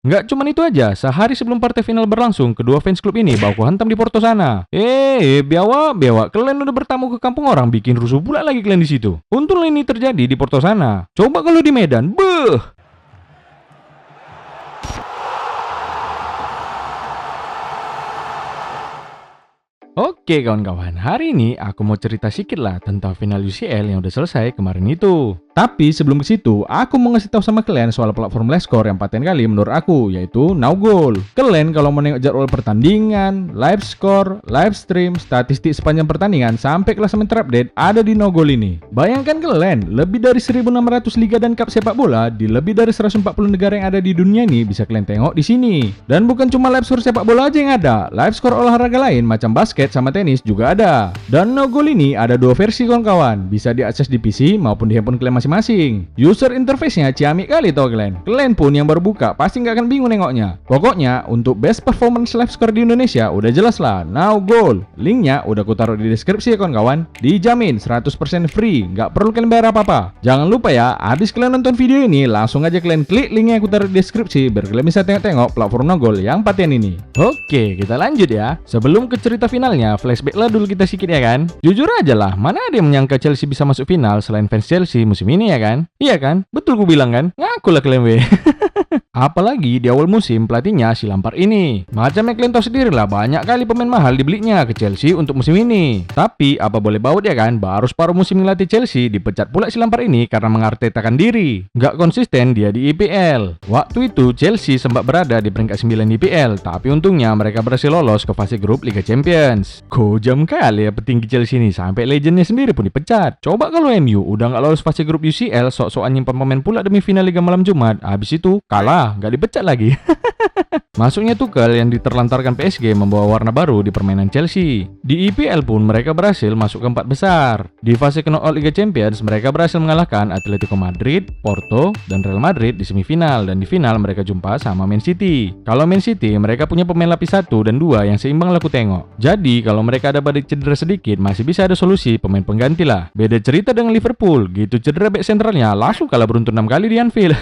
Nggak cuman itu aja, sehari sebelum partai final berlangsung, kedua fans klub ini baku hantam di Porto sana. Biawa, biawa, kalian udah bertamu ke kampung orang, bikin rusuh pula lagi kalian di situ. Untung ini terjadi di Porto sana. Coba kalau di Medan, beuh. Oke kawan-kawan, hari ini aku mau cerita sedikit lah tentang final UCL yang udah selesai kemarin itu. Tapi sebelum ke situ, aku mau ngasih tahu sama kalian soal platform live score yang paten kali menurut aku, yaitu NowGoal. Kalian kalau mau nengok jadwal pertandingan, live score, live stream, statistik sepanjang pertandingan, sampai klasemen terupdate ada di NowGoal ini. Bayangkan kalian, lebih dari 1.600 liga dan cup sepak bola di lebih dari 140 negara yang ada di dunia ini bisa kalian tengok di sini. Dan bukan cuma live score sepak bola aja yang ada, live score olahraga lain macam basket sama tenis juga ada. Dan NowGoal ini ada dua versi kawan-kawan, bisa diakses di PC maupun di handphone kalian masing-masing. User interface-nya ciamik kali tau kalian. Kalian pun yang baru buka pasti nggak akan bingung nengoknya. Pokoknya untuk best performance live score di Indonesia udah jelas lah, NowGoal. Linknya udah aku taruh di deskripsi ya kawan-kawan. Dijamin 100% free, nggak perlu kalian bayar apa-apa. Jangan lupa ya, habis kalian nonton video ini langsung aja kalian klik link yang aku taruh di deskripsi biar kalian bisa tengok-tengok platform NowGoal yang paten ini. Oke, kita lanjut ya. Sebelum ke cerita finalnya, flashback lah dulu kita sedikit ya kan. Jujur aja lah, mana ada yang menyangka Chelsea bisa masuk final selain fans Chelsea musim ini ya kan? Iya kan? Betul gue bilang kan? Ngaku lah kalian weh. Apalagi di awal musim pelatihnya si Lampard ini. Macam yang kalian tahu sendiri lah, banyak kali pemain mahal dibelinya ke Chelsea untuk musim ini. Tapi apa boleh baut ya kan, baru separuh musim ngelatih Chelsea dipecat pula si Lampard ini karena mengartetakan diri. Nggak konsisten dia di IPL. Waktu itu Chelsea sempat berada di peringkat 9 di IPL, tapi untungnya mereka berhasil lolos ke fase grup Liga Champions. Kejam kali ya petinggi Chelsea ini, sampai legendnya sendiri pun dipecat. Coba kalau MU udah nggak lolos fase grup UCL, sok-sokan nyimpan pemain pula demi final Liga malam Jumat, habis itu kalah, nggak dipecat lagi. Masuknya Tuchel yang diterlantarkan PSG membawa warna baru di permainan Chelsea. Di IPL pun mereka berhasil masuk ke 4 besar. Di fase knockout Liga Champions mereka berhasil mengalahkan Atletico Madrid, Porto, dan Real Madrid di semifinal, dan di final mereka jumpa sama Man City. Kalau Man City mereka punya pemain lapis 1 dan 2 yang seimbang laku tengok. Jadi kalau mereka ada badai cedera sedikit masih bisa ada solusi pemain pengganti lah. Beda cerita dengan Liverpool, gitu cedera back sentralnya langsung kalah beruntun 6 kali di Anfield.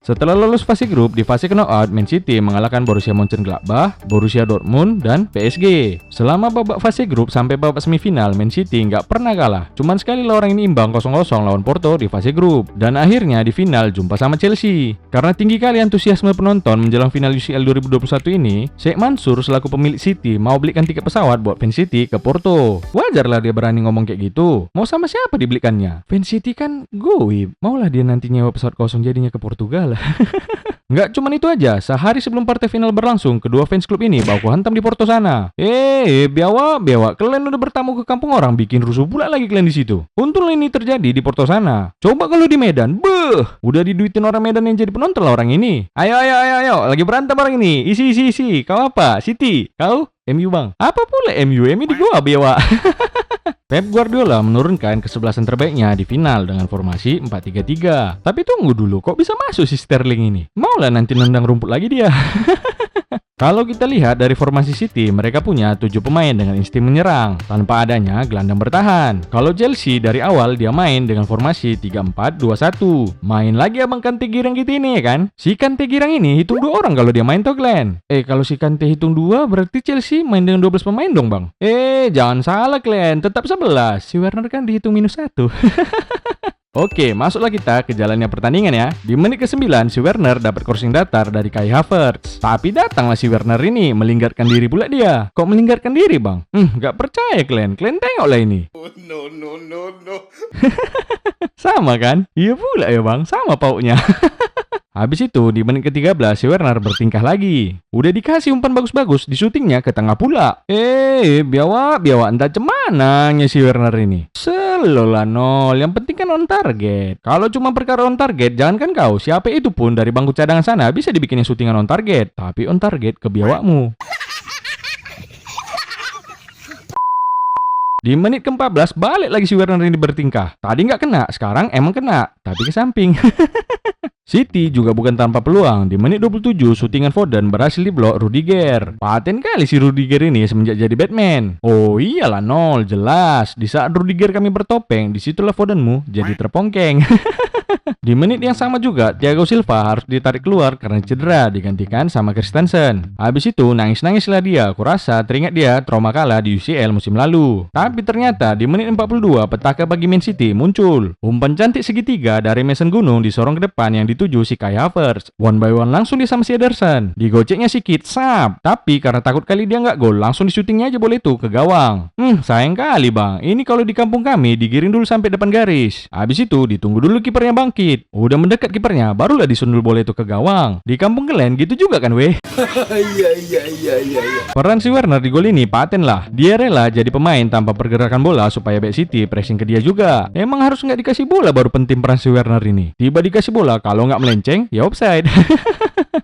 Setelah lolos fase grup, di fase knockout Man City mengalahkan Borussia Mönchengladbach, Borussia Dortmund, dan PSG. Selama babak fase grup sampai babak semifinal, Man City nggak pernah kalah. Cuman sekali lah orang ini imbang 0-0 lawan Porto di fase grup. Dan akhirnya di final jumpa sama Chelsea. Karena tinggi kali antusiasme penonton menjelang final UCL 2021 ini, Sheikh Mansur selaku pemilik City mau belikan tiket pesawat buat fans City ke Porto. Wajarlah dia berani ngomong kayak gitu. Mau sama siapa dibelikannya? Fans City kan goib. Maulah dia nanti nyewa pesawat kosong jadinya ke Portugal. Nggak cuman itu aja, sehari sebelum partai final berlangsung, kedua fans klub ini baku hantam di Porto sana. Biawa, biawa, kalian udah bertamu ke kampung orang, bikin rusuh pula lagi kalian di situ. Untung ini terjadi di Porto sana. Coba kalau di Medan, beuh, udah diduitin orang Medan yang jadi penonton lah orang ini. Ayo, lagi berantem orang ini. Isi. Kau apa? City. Kau? MU bang. Apa pula MU? MU di gua biawa. Pep Guardiola menurunkan kesebelasan terbaiknya di final dengan formasi 4-3-3. Tapi tunggu dulu, kok bisa masuk si Sterling ini? Maulah nanti nendang rumput lagi dia. Kalau kita lihat dari formasi City, mereka punya 7 pemain dengan insting menyerang, tanpa adanya gelandang bertahan. Kalau Chelsea dari awal dia main dengan formasi 3-4-2-1. Main lagi abang Kante Girang gitu ini ya kan? Si Kante Girang ini hitung 2 orang kalau dia main toh Glenn. Kalau si Kante hitung 2 berarti Chelsea main dengan 12 pemain dong bang. Jangan salah Glenn, tetap 11. Si Werner kan dihitung -1. Oke, masuklah kita ke jalannya pertandingan ya. Di menit ke-9, si Werner dapat crossing datar dari Kai Havertz. Tapi datanglah si Werner ini, melingkarkan diri pula dia. Kok melingkarkan diri bang? Gak percaya kalian tengoklah ini. Oh, no. Sama kan? Iya pula ya bang, sama pauknya. Habis itu di menit ke-13 si Werner bertingkah lagi. Udah dikasih umpan bagus-bagus, di syutingnya ke tengah pula. Biawa, entah cemananya si Werner ini. Selolah nol, yang penting kan on target. Kalau cuma perkara on target, jangankan kau, siapa itu pun dari bangku cadangan sana bisa dibikinnya syutingan on target. Tapi on target ke biawakmu. Di menit ke-14 balik lagi si Werner ini bertingkah. Tadi nggak kena, sekarang emang kena, tapi ke samping. City juga bukan tanpa peluang. Di menit 27, syutingan Foden berhasil diblok Rudiger. Paten kali si Rudiger ini semenjak jadi Batman. Oh iyalah nol, jelas. Di saat Rudiger kami bertopeng, disitulah Fodenmu jadi terpongkeng. Di menit yang sama juga, Thiago Silva harus ditarik keluar karena cedera, digantikan sama Christensen. Habis itu nangis-nangislah dia, kurasa teringat dia trauma kalah di UCL musim lalu. Tapi ternyata di menit 42 petaka bagi Man City muncul. Umpan cantik segitiga dari Mason Gunung disorong ke depan yang dituju si Kai Havertz. One by one langsung dia sama si Ederson. Digoceknya sikit, sap. Tapi karena takut kali dia nggak gol, langsung disutingnya aja bola itu ke gawang. Sayang kali bang. Ini kalau di kampung kami digiring dulu sampai depan garis. Habis itu ditunggu dulu kipernya bangkit. Udah mendekat kipernya, barulah disundul bola itu ke gawang. Di kampung kalian gitu juga kan weh? Iya. Peran si Werner di gol ini paten lah. Dia rela jadi pemain tanpa pergerakan bola supaya back City pressing ke dia juga. Emang harus nggak dikasih bola baru penting peran si Werner ini. Tiba dikasih bola, kalau nggak melenceng, ya offside.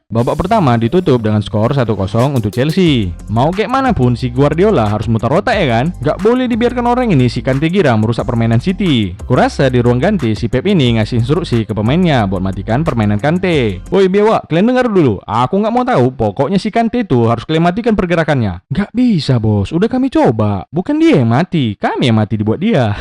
Babak pertama ditutup dengan skor 1-0 untuk Chelsea. Mau kayak mana pun si Guardiola harus mutar otak ya kan? Gak boleh dibiarkan orang ini si Kante Gira merusak permainan City. Kurasa di ruang ganti si Pep ini ngasih instruksi ke pemainnya buat matikan permainan Kante. Woi biawak, kalian dengar dulu. Aku gak mau tahu, pokoknya si Kante itu harus kalian matikan pergerakannya. Gak bisa bos, udah kami coba. Bukan dia yang mati, kami yang mati dibuat dia.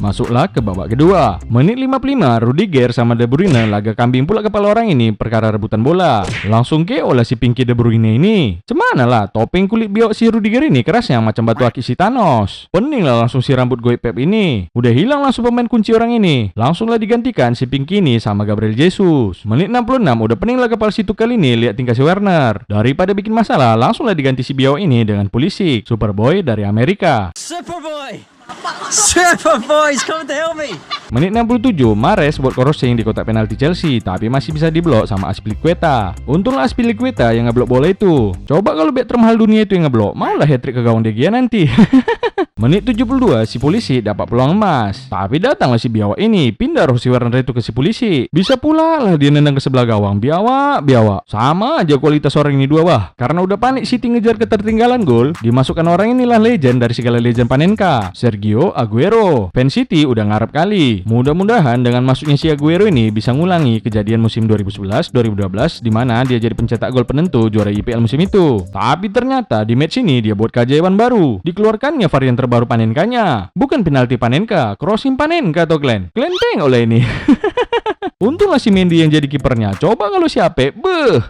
Masuklah ke babak kedua. Menit 55, Rudiger sama De Bruyne laga kambing pula kepala orang ini perkara rebutan bola. Langsung KO lah si Pinky De Bruyne ini. Cemana lah, topeng kulit biok si Rudiger ini kerasnya macam batu akik si Thanos. Pening lah langsung si rambut goib Pep ini. Udah hilang langsung pemain kunci orang ini. Langsunglah digantikan si Pinky ini sama Gabriel Jesus. Menit 66, udah pening lah kepala si Tuchel ini lihat tingkah si Werner. Daripada bikin masalah, langsunglah diganti si biok ini dengan Pulisic, Superboy dari Amerika. Superboys, come to help me. Menit 67, Mahrez buat crossing di kotak penalti Chelsea, tapi masih bisa diblok sama Azpilicueta. Untunglah Azpilicueta yang ngeblok bola itu. Coba kalau back termahal dunia itu yang ngeblok, maulah hat-trick ke gawang De Gea nanti. Menit 72, si Pulisic dapat peluang emas. Tapi datanglah si biawak ini, pindah roh si Werner itu ke si Pulisic. Bisa pula lah dia nendang ke sebelah gawang. Biawak. Sama aja kualitas orang ini dua bah. Karena udah panik City ngejar ketertinggalan gol, dimasukkan orang inilah legend dari segala legend Panenka, Sergio Aguero. Fans City udah ngarep kali. Mudah-mudahan dengan masuknya si Aguero ini bisa ngulangi kejadian musim 2011-2012 di mana dia jadi pencetak gol penentu juara IPL musim itu. Tapi ternyata di match ini dia buat keajaiban baru. Dikeluarkannya varian terbaru Panenkanya. Bukan penalti Panenka, crossing Panenka atau Glenn. Glenn tengok lah ini. Untunglah si Mendy yang jadi kipernya. Coba kalau si Ape,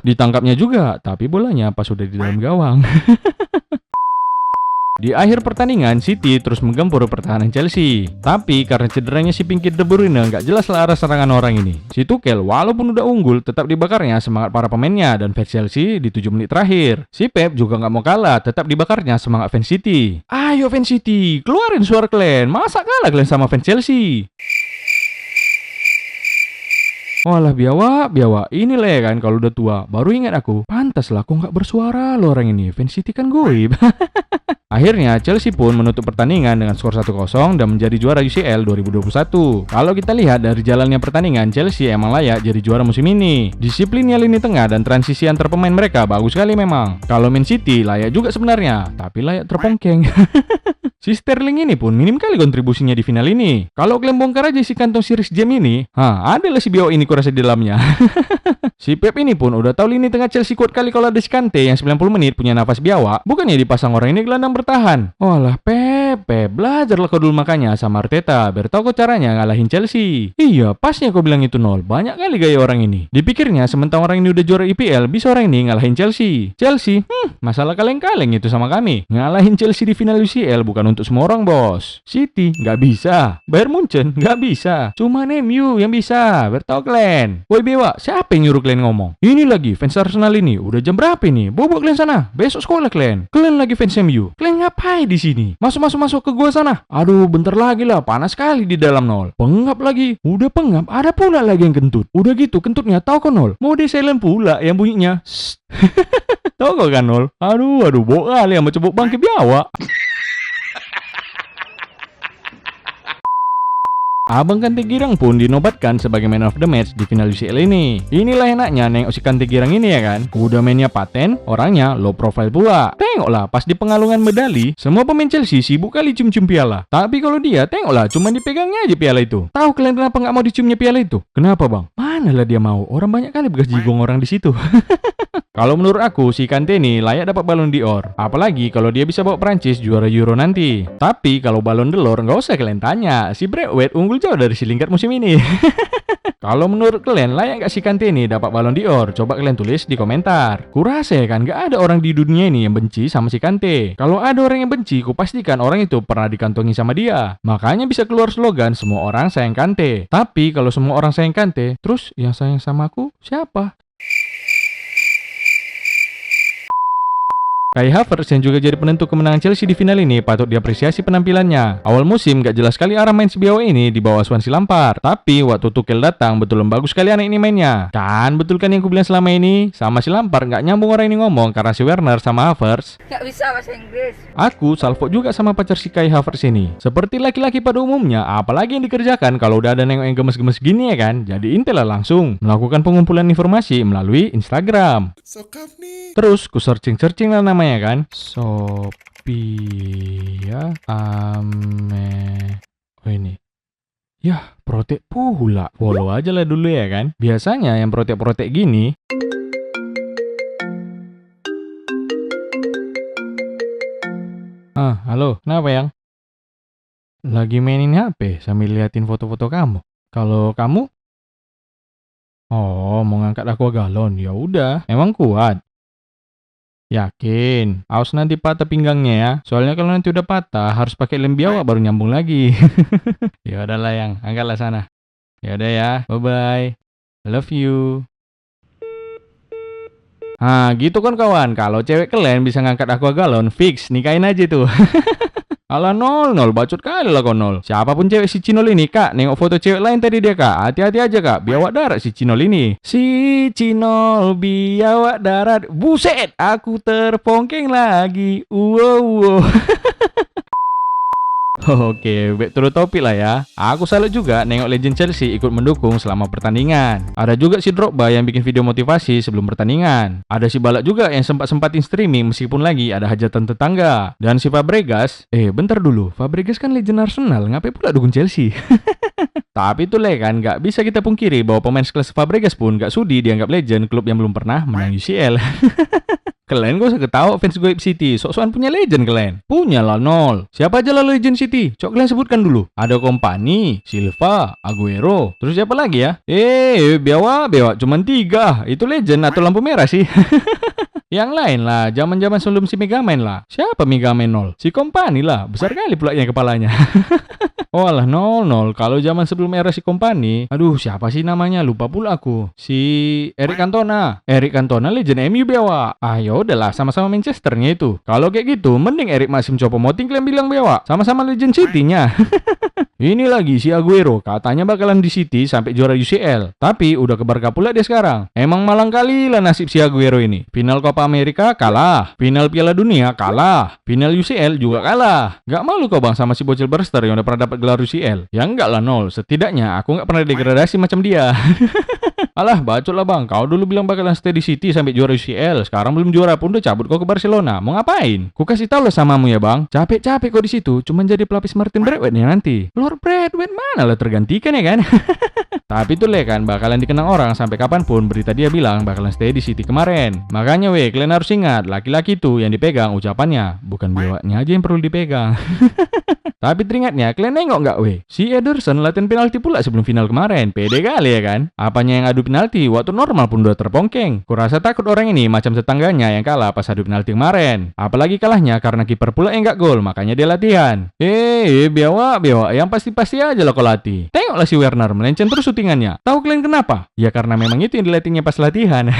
ditangkapnya juga. Tapi bolanya pas sudah di dalam gawang. Di akhir pertandingan, City terus menggempur pertahanan Chelsea. Tapi karena cederanya si Pinky De Bruyne, nggak jelas lah arah serangan orang ini. Si Tuchel walaupun udah unggul, tetap dibakarnya semangat para pemainnya dan fans Chelsea di 7 menit terakhir. Si Pep juga nggak mau kalah, tetap dibakarnya semangat fans City. Ayo fans City, keluarin suara kalian. Masa kalah kalian sama fans Chelsea? Walah biawak, inilah ya kan kalau udah tua. Baru ingat aku, pantas lah kok nggak bersuara lo orang ini. Fans City kan goib. Akhirnya Chelsea pun menutup pertandingan dengan skor 1-0 dan menjadi juara UCL 2021. Kalau kita lihat dari jalannya pertandingan, Chelsea emang layak jadi juara musim ini. Disiplinnya lini tengah dan transisi antar pemain mereka bagus sekali memang. Kalau Man City layak juga sebenarnya, tapi layak terpongkeng. Si Sterling ini pun minim kali kontribusinya di final ini. Kalau kalian bongkar aja si kantong Series Jam ini, adalah si bio ini kurasa di dalamnya. Si Pep ini pun udah tahu lini tengah Chelsea kuat kali kalau ada si Kante yang 90 menit punya nafas biawak. Bukannya dipasang orang ini gelandang bertahan. Walah Pep, belajarlah kau dulu makanya sama Arteta biar tahu kau caranya ngalahin Chelsea. Iya, pasnya kau bilang itu nol. Banyak kali gaya orang ini. Dipikirnya sementara orang ini udah juara IPL, bisa orang ini ngalahin Chelsea. Chelsea, masalah kaleng-kaleng itu sama kami. Ngalahin Chelsea di final UCL bukan untuk semua orang bos. City nggak bisa, Bayern Munchen nggak bisa, cuma MU yang bisa. Bertahu kalian. Woi Bewa, siapa yang nyuruh kalian ngomong? Ini lagi fans Arsenal ini udah jam berapa ini? Bobok kalian sana, besok sekolah kalian. Kalian lagi fans MU, kalian ngapain di sini? Masuk ke gua sana. Aduh, bentar lagi lah, panas sekali di dalam nol. Pengap lagi, udah pengap, ada pula lagi yang kentut. Udah gitu kentutnya tahu kok nol. Mau di silent pula yang bunyinya. Tahu kok kan nol? Aduh, bok kali sama cebok bangke biawak. Abang Kante Girang pun dinobatkan sebagai man of the match di final UCL ini. Inilah enaknya nengok si Kante Girang ini ya kan. Udah mainnya paten, orangnya low profile pula. Tengoklah pas di pengalungan medali, semua pemain Chelsea sibuk kali cium-cium piala. Tapi kalau dia, tengoklah cuma dipegangnya aja piala itu. Tahu kalian kenapa nggak mau diciumnya piala itu? Kenapa bang? Manalah dia mau? Orang banyak kali bekas jigong orang di situ. Kalau menurut aku, si Kante ini layak dapat Ballon d'Or. Apalagi kalau dia bisa bawa Prancis juara Euro nanti. Tapi kalau Ballon d'Or nggak usah kalian tanya. Si Braithwaite unggul jauh dari si lingkar musim ini. Kalau menurut kalian layak nggak si Kante ini dapat Ballon d'Or? Coba kalian tulis di komentar. Kurasa ya kan nggak ada orang di dunia ini yang benci sama si Kante. Kalau ada orang yang benci, kupastikan orang itu pernah dikantongi sama dia. Makanya bisa keluar slogan semua orang sayang Kante. Tapi kalau semua orang sayang Kante, terus yang sayang sama aku siapa? Kai Havertz yang juga jadi penentu kemenangan Chelsea di final ini patut diapresiasi penampilannya. Awal musim gak jelas sekali arah main si biawak ini di bawah asuhan si Lampard. Tapi waktu Tuchel datang betul bagus sekali anak ini mainnya. Kan betul kan yang ku bilang selama ini? Sama si Lampard gak nyambung orang ini ngomong karena si Werner sama Havertz. Gak bisa bahasa Inggris. Aku salvo juga sama pacar si Kai Havertz ini. Seperti laki-laki pada umumnya, apalagi yang dikerjakan kalau udah ada nengok yang gemes-gemes gini ya kan? Jadi intel lah langsung melakukan pengumpulan informasi melalui Instagram. Sokap nih. Terus ku searching lah namanya kan, Sophia Ame. Oh ini. Yah, protek pula. Follow aja lah dulu ya kan. Biasanya yang protek-protek gini. Halo, kenapa yang? Lagi mainin HP sambil liatin foto-foto kamu. Kalau kamu? Oh, mau ngangkat aqua galon. Ya udah, emang kuat. Yakin, awas nanti patah pinggangnya ya. Soalnya kalau nanti udah patah harus pakai lem biawak baru nyambung lagi. Ya udahlah yang, angkatlah sana. Ya udah ya, bye bye. Love you. Gitu kan kawan. Kalau cewek kalian bisa ngangkat aqua galon, fix nikahin aja tuh. Alah 0-0, bacot kali lah konol. Siapapun cewek si Cinol ini kak, nengok foto cewek lain tadi dia kak. Hati-hati aja kak, biawak darat si Cinol ini. Si Cinol biawak darat. Buset, aku terpongkeng lagi. Wow. Oke, back to the topic lah ya. Aku salut juga nengok legend Chelsea ikut mendukung selama pertandingan. Ada juga si Drogba yang bikin video motivasi sebelum pertandingan. Ada si Balak juga yang sempat-sempatin streaming meskipun lagi ada hajatan tetangga. Dan si Fabregas, bentar dulu, Fabregas kan legend Arsenal, ngapain pula dukung Chelsea? Tapi itu kan, nggak bisa kita pungkiri bahwa pemain sekelas Fabregas pun nggak sudi dianggap legend klub yang belum pernah menang UCL. Kalian gak usah ketawa fans Goib City. Sok-sokan punya legend kalian. Punya lah 0. Siapa aja lah legend City? Cok kalian sebutkan dulu. Ada Kompany, Silva, Aguero. Terus siapa lagi ya? Biawak cuman 3. Itu legend atau lampu merah sih? Yang lain lah, zaman-zaman sebelum si Megamain lah. Siapa Megamain 0? Si Kompany lah. Besar kali pula yang kepalanya. Oh alah 0-0. Kalau zaman sebelum era si Kompany, aduh siapa sih namanya? Lupa pula aku. Si Eric Cantona. Eric Cantona legend MU biawak. Ya udahlah, sama-sama Manchesternya itu. Kalau kayak gitu, mending Eric Maxim Choupo-Moting kalian bilang biawak. Sama-sama legend City-nya. Ini lagi si Aguero, katanya bakalan di City sampai juara UCL. Tapi udah ke Barca pula dia sekarang. Emang malang kali lah nasib si Aguero ini. Final Copa America kalah. Final Piala Dunia kalah. Final UCL juga kalah. Gak malu kau bang sama si bocil Berster yang udah pernah dapat gelar UCL? Ya enggak lah 0. Setidaknya aku gak pernah degradasi macam dia. Alah bacot lah bang. Kau dulu bilang bakalan stay di City sampai juara UCL. Sekarang belum juara pun udah cabut kau ke Barcelona. Mau ngapain? Ku kasih tahu lah samamu ya bang. Capek-capek kau di situ. Cuman jadi pelapis Martin Braithwaite nih nanti. Lord Braithwaite mana lah tergantikan ya kan? Tapi tuh kan bakalan dikenang orang sampai kapanpun berita dia bilang bakalan stay di City kemarin. Makanya kalian harus ingat laki-laki tuh yang dipegang ucapannya, bukan biawaknya aja yang perlu dipegang. Tapi teringatnya, kalian nengok nggak si Ederson latihan penalti pula sebelum final kemarin. Pede kali ya kan? Apanya yang adu penalti waktu normal pun udah terpongkeng. Kurasa takut orang ini macam tetangganya yang kalah pas adu penalti kemarin. Apalagi kalahnya karena kiper pula yang nggak gol, makanya dia latihan. Biawak yang pasti-pasti aja lo kau latih. Tengoklah si Werner melenceng terus syutingannya. Tahu kalian kenapa? Ya karena memang itu yang dilatihnya pas latihan.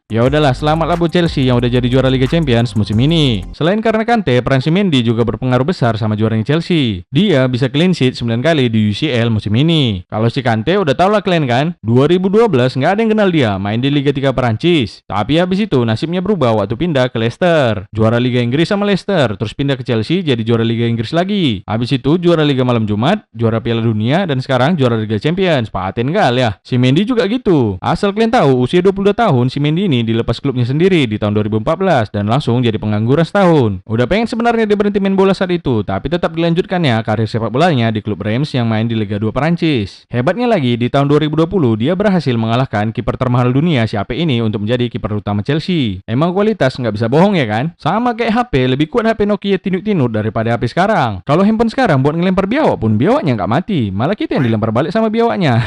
Ya udahlah, selamatlah buat Chelsea yang udah jadi juara Liga Champions musim ini. Selain karena Kante, peran si Mendy juga berpengaruh besar sama juaranya Chelsea. Dia bisa clean sheet 9 kali di UCL musim ini. Kalau si Kante udah tau lah kalian kan, 2012 nggak ada yang kenal dia main di Liga 3 Perancis. Tapi habis itu nasibnya berubah waktu pindah ke Leicester. Juara Liga Inggris sama Leicester, terus pindah ke Chelsea jadi juara Liga Inggris lagi. Habis itu juara Liga Malam Jumat, juara Piala Dunia, dan sekarang juara Liga Champions. Paten kali ya. Si Mendy juga gitu. Asal kalian tahu, usia 22 tahun si Mendy ini ini dilepas klubnya sendiri di tahun 2014 dan langsung jadi pengangguran setahun. Udah pengen sebenarnya dia berhenti main bola saat itu, tapi tetap dilanjutkannya karir sepak bolanya di klub Reims yang main di Liga 2 Perancis. Hebatnya lagi, di tahun 2020 dia berhasil mengalahkan kiper termahal dunia si AP ini untuk menjadi kiper utama Chelsea. Emang kualitas nggak bisa bohong ya kan? Sama kayak HP, lebih kuat HP Nokia tinut-tinut daripada HP sekarang. Kalau handphone sekarang buat ngelempar biawak pun biawaknya nggak mati, malah kita yang dilempar balik sama biawaknya.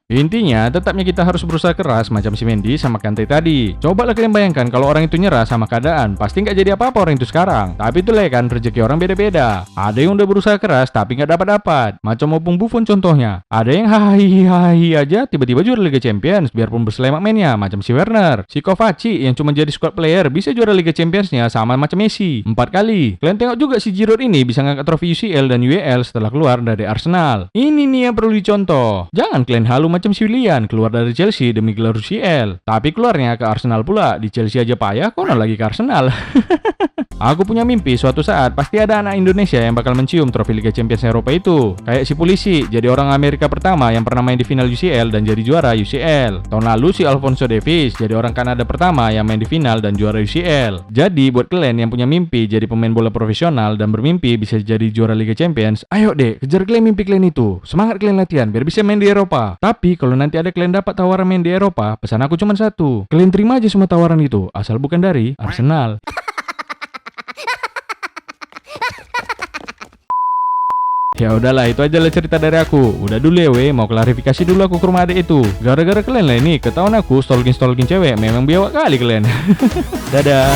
Intinya, tetapnya kita harus berusaha keras macam si Mendy sama Kante tadi. Cobalah kalian bayangkan kalau orang itu nyerah sama keadaan, pasti nggak jadi apa-apa orang itu sekarang. Tapi itulah ya kan, rezeki orang beda-beda. Ada yang udah berusaha keras tapi nggak dapat-dapat. Macam Opung Buffon contohnya. Ada yang hahihi aja tiba-tiba juara Liga Champions biarpun berselemak mainnya, macam si Werner. Si Kovacic yang cuma jadi squad player bisa juara Liga Championsnya sama macam Messi 4 kali. Kalian tengok juga si Giroud ini bisa ngangkat trofi UCL dan UEL setelah keluar dari Arsenal. Ini nih yang perlu dicontoh. Jangan kalian halu macam si Willian keluar dari Chelsea demi gelar UCL, tapi keluarnya ke Arsenal pula. Di Chelsea aja payah, konon lagi ke Arsenal. Aku punya mimpi suatu saat pasti ada anak Indonesia yang bakal mencium trofi Liga Champions Eropa itu. Kayak si Pulisic, jadi orang Amerika pertama yang pernah main di final UCL dan jadi juara UCL. Tahun lalu si Alphonso Davies, jadi orang Kanada pertama yang main di final dan juara UCL. Jadi buat kalian yang punya mimpi jadi pemain bola profesional dan bermimpi bisa jadi juara Liga Champions, ayo deh kejar kalian mimpi kalian itu. Semangat kalian latihan biar bisa main di Eropa. Tapi kalau nanti ada kalian dapat tawaran main di Eropa, pesan aku cuma satu. Kalian terima aja semua tawaran itu, asal bukan dari Arsenal. Ya udahlah, itu aja lah cerita dari aku. Udah dulu ya mau klarifikasi dulu aku ke rumah adek itu. Gara-gara kalian lah ini ketahuan aku stalking cewek, memang biawak kali kalian. Dadah.